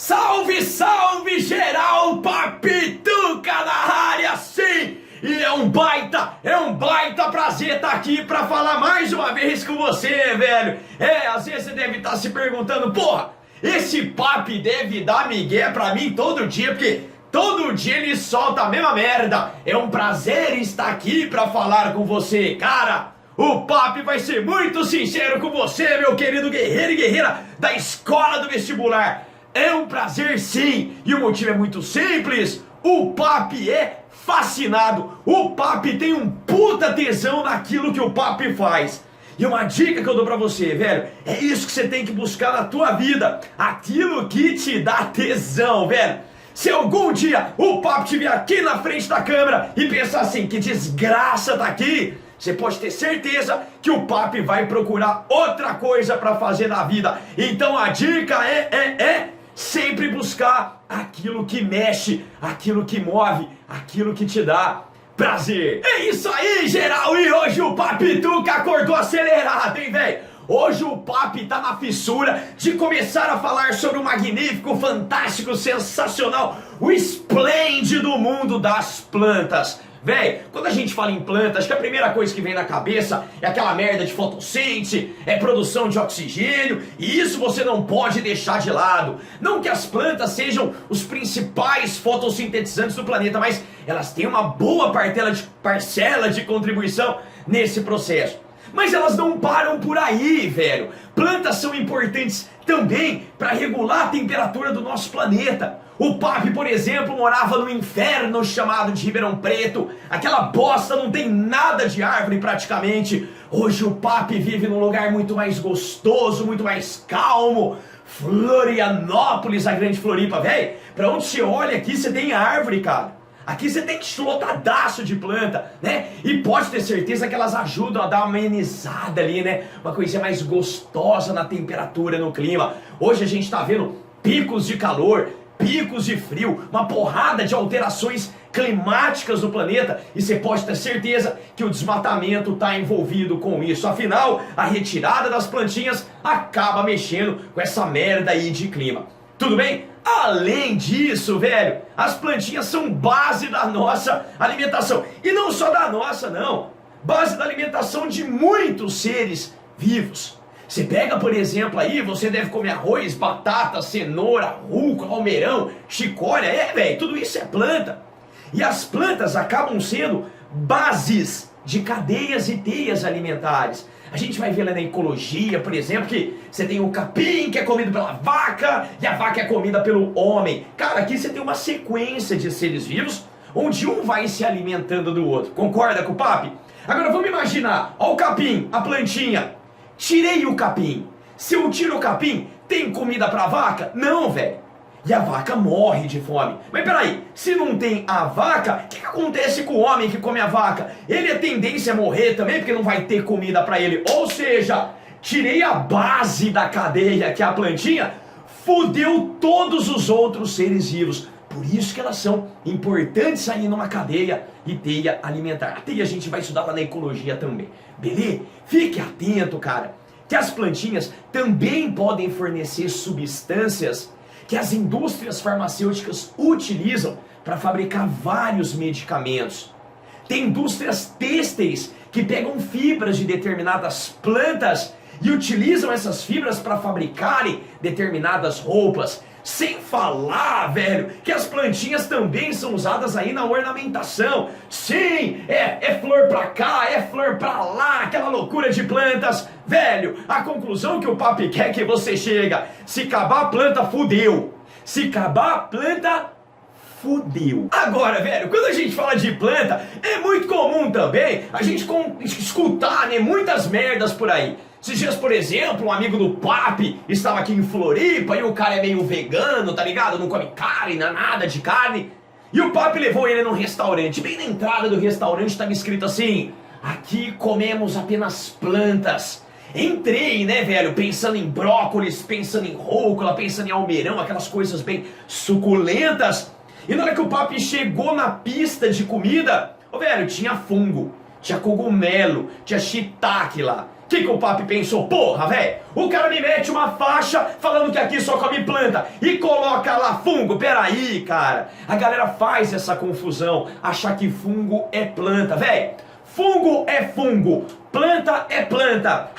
Salve, salve geral, Papituca na área, sim! E é um baita prazer estar aqui pra falar mais uma vez com você, velho. Às vezes você deve estar se perguntando, porra, esse papi deve dar migué pra mim todo dia, porque todo dia ele solta a mesma merda. É um prazer estar aqui pra falar com você, cara. O papi vai ser muito sincero com você, meu querido guerreiro e guerreira da escola do vestibular. É um prazer sim, e o motivo é muito simples. O papi é fascinado, o papi tem um puta tesão naquilo que o papi faz. E uma dica que eu dou pra você, velho, é isso que você tem que buscar na tua vida, aquilo que te dá tesão, velho. Se algum dia o papi estiver aqui na frente da câmera e pensar assim, que desgraça tá aqui, você pode ter certeza que o papi vai procurar outra coisa pra fazer na vida. Então a dica é sempre buscar aquilo que mexe, aquilo que move, aquilo que te dá prazer. É isso aí, geral! E hoje o Papituca acordou acelerado, hein, velho? Hoje o papi tá na fissura de começar a falar sobre o magnífico, fantástico, sensacional, o esplêndido mundo das plantas. Véi, quando a gente fala em plantas, acho que a primeira coisa que vem na cabeça é aquela merda de fotossíntese, é produção de oxigênio, e isso você não pode deixar de lado. Não que as plantas sejam os principais fotossintetizantes do planeta, mas elas têm uma boa parcela de contribuição nesse processo. Mas elas não param por aí, velho. Plantas são importantes também para regular a temperatura do nosso planeta. O papi, por exemplo, morava no inferno chamado de Ribeirão Preto. Aquela bosta não tem nada de árvore praticamente. Hoje o papi vive num lugar muito mais gostoso, muito mais calmo. Florianópolis, a grande Floripa, velho. Pra onde você olha aqui, você tem árvore, cara. Aqui você tem lotadaço de planta, né? E pode ter certeza que elas ajudam a dar uma amenizada ali, né? Uma coisinha mais gostosa na temperatura, no clima. Hoje a gente tá vendo picos de calor, picos de frio, uma porrada de alterações climáticas no planeta, e você pode ter certeza que o desmatamento está envolvido com isso. Afinal, a retirada das plantinhas acaba mexendo com essa merda aí de clima. Tudo bem? Além disso, velho, as plantinhas são base da nossa alimentação. E não só da nossa, não. Base da alimentação de muitos seres vivos. Você pega, por exemplo, aí, você deve comer arroz, batata, cenoura, rúcula, almeirão, chicória. Velho, tudo isso é planta. E as plantas acabam sendo bases de cadeias e teias alimentares. A gente vai ver lá na ecologia, por exemplo, que você tem o capim que é comido pela vaca e a vaca é comida pelo homem. Cara, aqui você tem uma sequência de seres vivos onde um vai se alimentando do outro. Concorda com o papi? Agora vamos imaginar, ó o capim, a plantinha. Tirei o capim. Se eu tiro o capim, tem comida pra vaca? Não, velho. E a vaca morre de fome. Mas peraí, se não tem a vaca, o que acontece com o homem que come a vaca? Ele é tendência a morrer também, porque não vai ter comida pra ele. Ou seja, tirei a base da cadeia, que é a plantinha, fudeu todos os outros seres vivos. Por isso que elas são importantes aí numa cadeia e teia alimentar. A teia a gente vai estudar lá na ecologia também. Beleza? Fique atento, cara, que as plantinhas também podem fornecer substâncias que as indústrias farmacêuticas utilizam para fabricar vários medicamentos. Tem indústrias têxteis que pegam fibras de determinadas plantas e utilizam essas fibras para fabricarem determinadas roupas. Sem falar, velho, que as plantinhas também são usadas aí na ornamentação. Sim, é flor pra cá, é flor pra lá, aquela loucura de plantas. Velho, a conclusão que o papi quer que você chega: se acabar a planta, fudeu. Se acabar a planta, fudeu. Agora, velho, quando a gente fala de planta, é muito comum também a gente escutar, né, muitas merdas por aí. Esses dias, por exemplo, um amigo do papi estava aqui em Floripa e o cara é meio vegano, tá ligado? Não come carne, nada de carne. E o papi levou ele num restaurante. Bem na entrada do restaurante estava escrito assim: aqui comemos apenas plantas. Entrei, né, velho, pensando em brócolis, pensando em rúcula, pensando em almeirão, aquelas coisas bem suculentas. E na hora que o papi chegou na pista de comida, velho, tinha fungo, tinha cogumelo, tinha shiitake lá. Que o papi pensou? Porra, velho, o cara me mete uma faixa falando que aqui só come planta e coloca lá fungo. Peraí, cara, a galera faz essa confusão, achar que fungo é planta, velho. Fungo é fungo, planta é planta.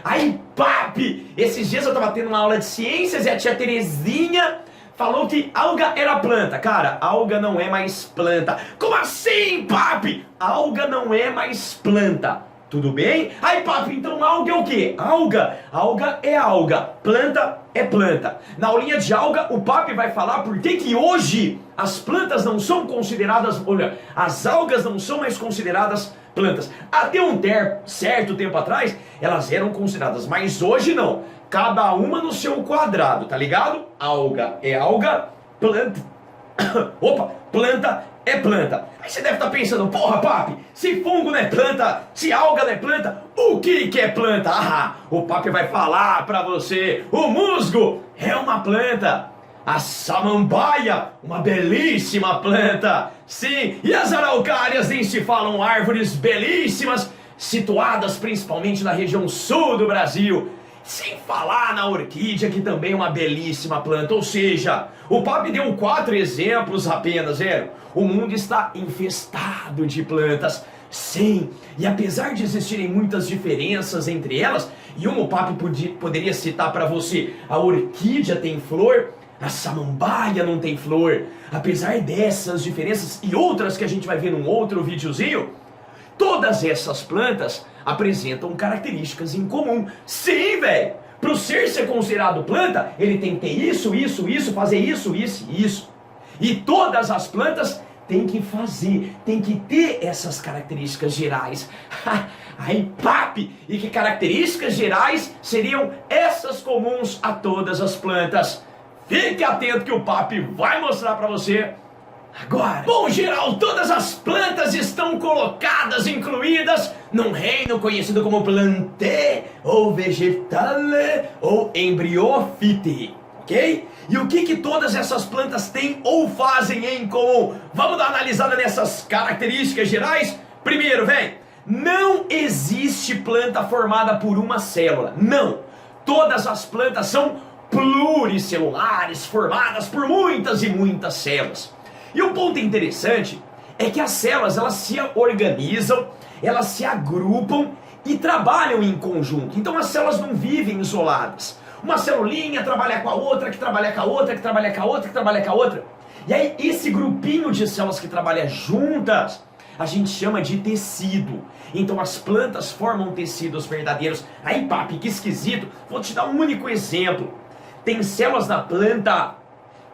Aí, papi, esses dias eu tava tendo uma aula de ciências e a tia Terezinha falou que alga era planta. Cara, alga não é mais planta. Como assim, papi? Alga não é mais planta. Tudo bem? Aí, papi, então alga é o quê? Alga é alga, planta é planta. Na aulinha de alga, o papi vai falar por que hoje as plantas não são consideradas, olha, as algas não são mais consideradas plantas. Até um certo tempo atrás, elas eram consideradas, mas hoje não. Cada uma no seu quadrado, tá ligado? Alga é alga, planta... Opa, planta é planta. Aí você deve estar pensando, porra, papi, se fungo não é planta, se alga não é planta, o que é planta? Ah, o papi vai falar pra você, o musgo é uma planta, a samambaia, uma belíssima planta, sim, e as araucárias nem se falam, árvores belíssimas, situadas principalmente na região sul do Brasil. Sem falar na orquídea, que também é uma belíssima planta. Ou seja, o papi deu 4 exemplos apenas, velho. O mundo está infestado de plantas. Sim, e apesar de existirem muitas diferenças entre elas, e o papi poderia citar para você, a orquídea tem flor, a samambaia não tem flor. Apesar dessas diferenças e outras que a gente vai ver num outro videozinho, todas essas plantas apresentam características em comum. Sim, velho! Para o ser considerado planta, ele tem que ter isso, fazer isso. E todas as plantas têm que fazer, têm que ter essas características gerais. Aí, papi! E que características gerais seriam essas comuns a todas as plantas? Fique atento que o papi vai mostrar para você agora. Bom, geral, todas as plantas estão colocadas, incluídas num reino conhecido como plantae, ou vegetale, ou embriófite, ok? E o que todas essas plantas têm ou fazem em comum? Vamos dar uma analisada nessas características gerais? Primeiro, velho, não existe planta formada por uma célula, não. Todas as plantas são pluricelulares, formadas por muitas e muitas células. E o ponto interessante é que as células, elas se organizam, elas se agrupam e trabalham em conjunto. Então as células não vivem isoladas. Uma celulinha trabalha com a outra, que trabalha com a outra, que trabalha com a outra, que trabalha com a outra. E aí esse grupinho de células que trabalham juntas, a gente chama de tecido. Então as plantas formam tecidos verdadeiros. Aí, papi, que esquisito. Vou te dar um único exemplo. Tem células na planta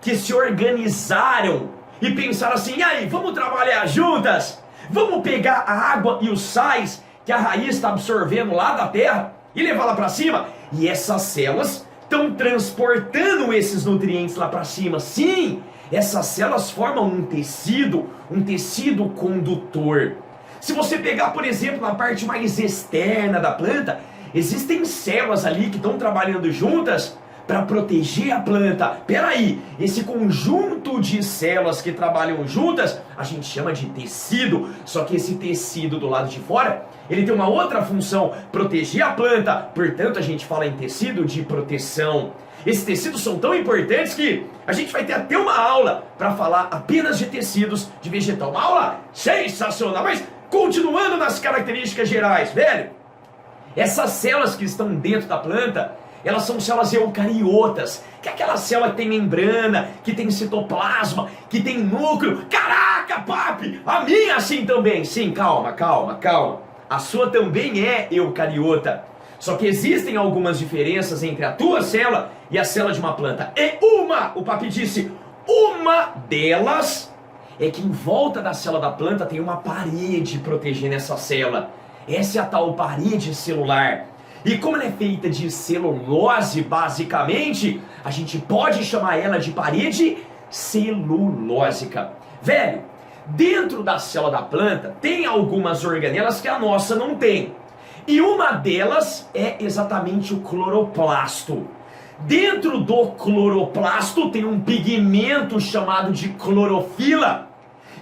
que se organizaram e pensaram assim, e aí, vamos trabalhar juntas? Vamos pegar a água e os sais que a raiz está absorvendo lá da terra e levar lá para cima? E essas células estão transportando esses nutrientes lá para cima. Sim, essas células formam um tecido condutor. Se você pegar, por exemplo, na parte mais externa da planta, existem células ali que estão trabalhando juntas para proteger a planta. Peraí, esse conjunto de células que trabalham juntas, a gente chama de tecido. Só que esse tecido do lado de fora, ele tem uma outra função, proteger a planta. Portanto, a gente fala em tecido de proteção. Esses tecidos são tão importantes que a gente vai ter até uma aula para falar apenas de tecidos de vegetal. Uma aula sensacional, mas continuando nas características gerais, velho. Essas células que estão dentro da planta, elas são células eucariotas, que é aquela célula que tem membrana, que tem citoplasma, que tem núcleo. Caraca, papi, a minha assim também. Sim, calma. A sua também é eucariota. Só que existem algumas diferenças entre a tua célula e a célula de uma planta. O papi disse, uma delas é que em volta da célula da planta tem uma parede protegendo essa célula. Essa é a tal parede celular. E como ela é feita de celulose, basicamente, a gente pode chamar ela de parede celulósica. Velho, dentro da célula da planta tem algumas organelas que a nossa não tem. E uma delas é exatamente o cloroplasto. Dentro do cloroplasto tem um pigmento chamado de clorofila.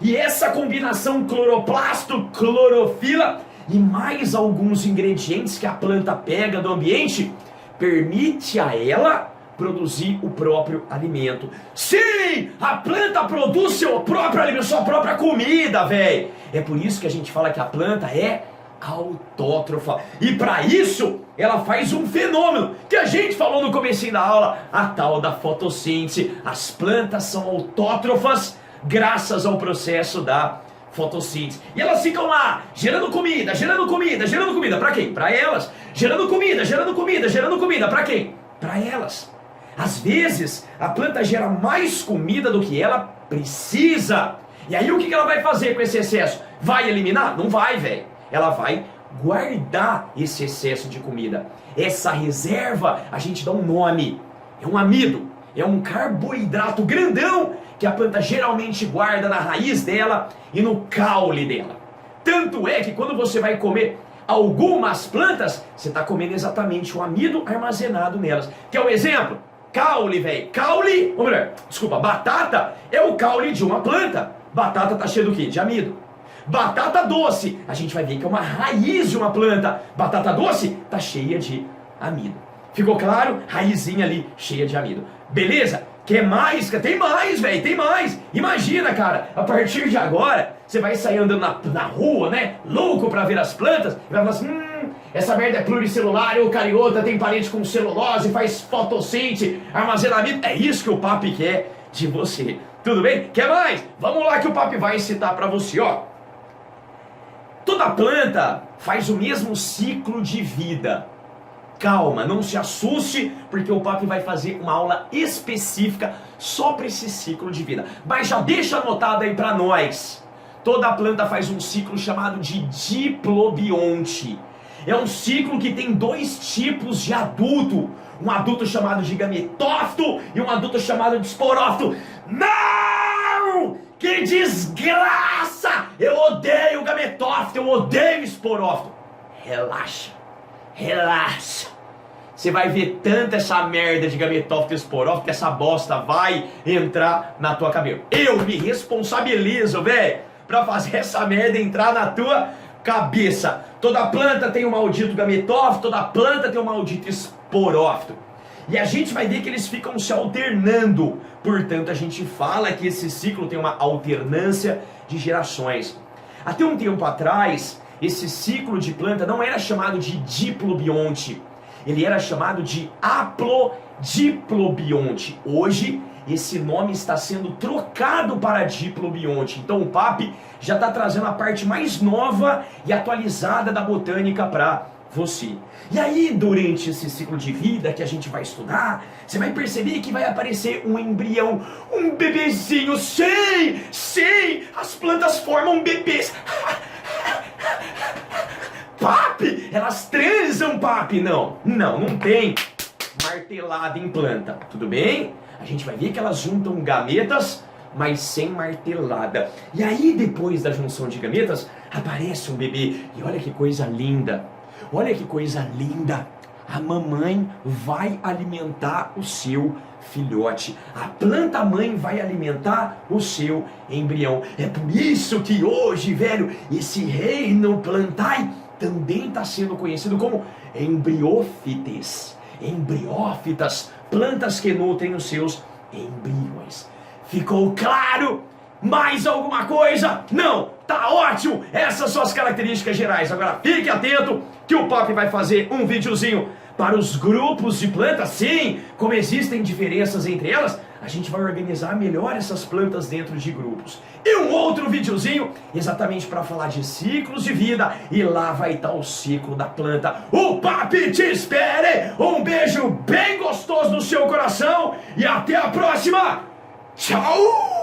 E essa combinação cloroplasto-clorofila e mais alguns ingredientes que a planta pega do ambiente, permite a ela produzir o próprio alimento. Sim, a planta produz seu próprio alimento, sua própria comida, velho. É por isso que a gente fala que a planta é autótrofa. E para isso, ela faz um fenômeno que a gente falou no comecinho da aula, a tal da fotossíntese. As plantas são autótrofas graças ao processo da fotossíntese. E elas ficam lá, gerando comida, gerando comida, gerando comida. Para quem? Para elas. Gerando comida, gerando comida, gerando comida. Para quem? Para elas. Às vezes, a planta gera mais comida do que ela precisa. E aí o que ela vai fazer com esse excesso? Vai eliminar? Não vai, velho. Ela vai guardar esse excesso de comida. Essa reserva, a gente dá um nome. É um amido. É um carboidrato grandão que a planta geralmente guarda na raiz dela e no caule dela. Tanto é que quando você vai comer algumas plantas, você está comendo exatamente o amido armazenado nelas. Quer um exemplo? Caule, velho. Caule, ou melhor, desculpa, batata é o caule de uma planta. Batata tá cheia do quê? De amido. Batata doce, a gente vai ver que é uma raiz de uma planta. Batata doce tá cheia de amido. Ficou claro? Raizinha ali, cheia de amido. Beleza? Quer mais? Tem mais, velho, tem mais. Imagina, cara, a partir de agora, você vai sair andando na rua, né? Louco pra ver as plantas. E vai falar assim, essa merda é pluricelular, eucariota, tem parede com celulose, faz fotossíntese, armazenamento. É isso que o papi quer de você. Tudo bem? Quer mais? Vamos lá que o papi vai citar pra você, ó. Toda planta faz o mesmo ciclo de vida. Calma, não se assuste, porque o papi vai fazer uma aula específica só para esse ciclo de vida. Mas já deixa anotado aí para nós. Toda planta faz um ciclo chamado de diplobionte. É um ciclo que tem dois tipos de adulto. Um adulto chamado de gametófito e um adulto chamado de esporófito. Não! Que desgraça! Eu odeio o gametófito, eu odeio o esporófito. Relaxa, relaxa. Você vai ver tanta essa merda de gametófito e esporófito que essa bosta vai entrar na tua cabeça. Eu me responsabilizo, velho, pra fazer essa merda entrar na tua cabeça. Toda planta tem um maldito gametófito, toda planta tem um maldito esporófito. E a gente vai ver que eles ficam se alternando. Portanto, a gente fala que esse ciclo tem uma alternância de gerações. Até um tempo atrás, esse ciclo de planta não era chamado de diplobionte. Ele era chamado de aplodiplobionte. Hoje, esse nome está sendo trocado para diplobionte. Então o papi já está trazendo a parte mais nova e atualizada da botânica para você. E aí, durante esse ciclo de vida que a gente vai estudar, você vai perceber que vai aparecer um embrião, um bebezinho. Sim, sim, as plantas formam bebês. Papi, elas transam, papi. Não tem martelada em planta, tudo bem? A gente vai ver que elas juntam gametas, mas sem martelada. E aí, depois da junção de gametas, aparece um bebê. E olha que coisa linda. Olha que coisa linda. A mamãe vai alimentar o seu filhote. A planta mãe vai alimentar o seu embrião. É por isso que hoje, velho, esse reino plantae também está sendo conhecido como embriófites. Embriófitas, plantas que nutrem os seus embriões. Ficou claro? Mais alguma coisa? Não, tá ótimo! Essas são as características gerais. Agora fique atento que o papi vai fazer um videozinho para os grupos de plantas. Sim, como existem diferenças entre elas, a gente vai organizar melhor essas plantas dentro de grupos. E um outro videozinho exatamente para falar de ciclos de vida, e lá vai estar o ciclo da planta. O papi te espere! Um beijo bem gostoso no seu coração e até a próxima! Tchau!